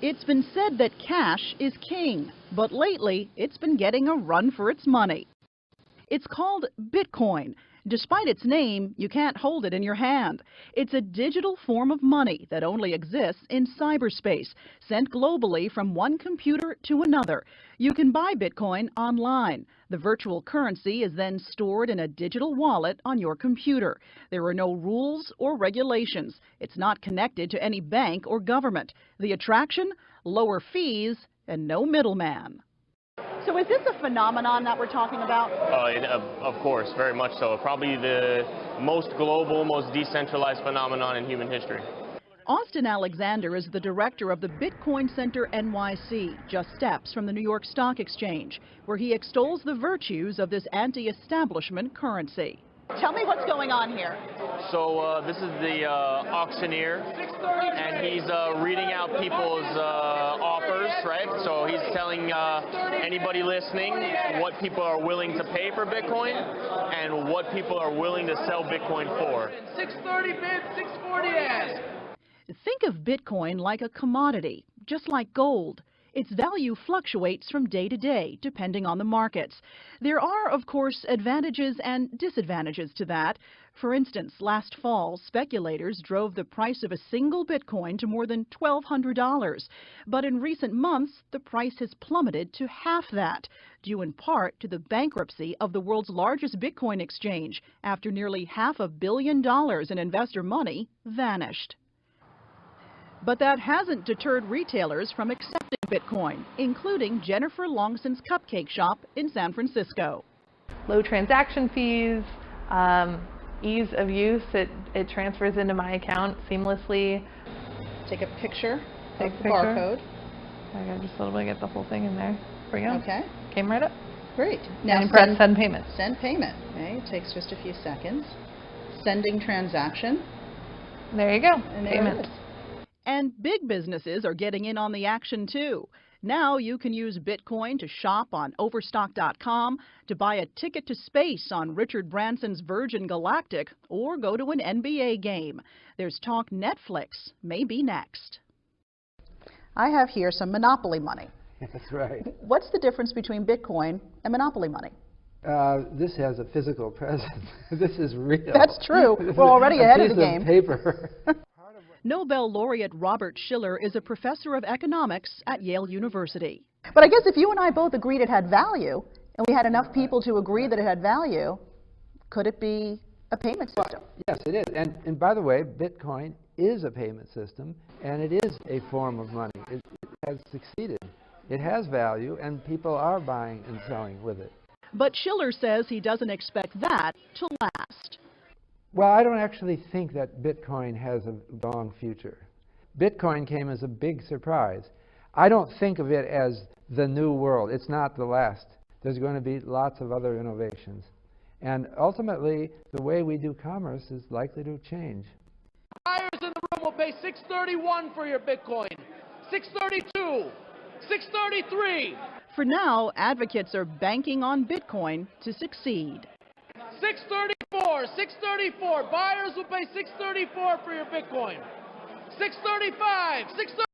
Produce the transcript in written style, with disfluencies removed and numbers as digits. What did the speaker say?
It's been said that cash is king, but lately it's been getting a run for its money. It's called Bitcoin. Despite its name, you can't hold it in your hand. It's a digital form of money that only exists in cyberspace, sent globally from one computer to another. You can buy Bitcoin online. The virtual currency is then stored in a digital wallet on your computer. There are no rules or regulations. It's not connected to any bank or government. The attraction? Lower fees and no middleman. So is this a phenomenon that we're talking about? Of course, very much so. Probably the most global, most decentralized phenomenon in human history. Austin Alexander is the director of the Bitcoin Center NYC, just steps from the New York Stock Exchange, where he extols the virtues of this anti-establishment currency. Tell me what's going on here. So this is the auctioneer, and he's reading out people's offers, right? So he's telling anybody listening what people are willing to pay for Bitcoin and what people are willing to sell Bitcoin for. 630 bid, 640 ask. Think of Bitcoin like a commodity, just like gold. Its value fluctuates from day to day, depending on the markets. There are, of course, advantages and disadvantages to that. For instance, last fall, speculators drove the price of a single Bitcoin to more than $1,200. But in recent months, the price has plummeted to half that, due in part to the bankruptcy of the world's largest Bitcoin exchange, after nearly $500 million in investor money vanished. But that hasn't deterred retailers from accepting Bitcoin, including Jennifer Longson's Cupcake Shop in San Francisco. Low transaction fees, ease of use, it transfers into my account seamlessly. Take a picture Take of a the picture. barcode. I got just a little bit, get the whole thing in there. Here we go. Okay. Came right up. Great. Now And press send payment. Send payment. Okay. It takes just a few seconds. Sending transaction. There you go. And there Payment. it is. And big businesses are getting in on the action too. Now you can use Bitcoin to shop on Overstock.com, to buy a ticket to space on Richard Branson's Virgin Galactic, or go to an NBA game. There's talk Netflix may be next. I have here some Monopoly money. That's right. What's the difference between Bitcoin and Monopoly money? This has a physical presence. This is real. That's true. We're already ahead of the game. Paper. Nobel laureate Robert Shiller is a professor of economics at Yale University. But I guess if you and I both agreed it had value, and we had enough people to agree that it had value, could it be a payment system? Yes, it is. And by the way, Bitcoin is a payment system, and it is a form of money. It has succeeded. It has value, and people are buying and selling with it. But Shiller says he doesn't expect that to last. Well, I don't actually think that Bitcoin has a long future. Bitcoin came as a big surprise. I don't think of it as the new world. It's not the last. There's going to be lots of other innovations. And ultimately, the way we do commerce is likely to change. Buyers in the room will pay 631 for your Bitcoin, 632, 633. For now, advocates are banking on Bitcoin to succeed. 634, 634. Buyers will pay 634 for your Bitcoin. 635, 635.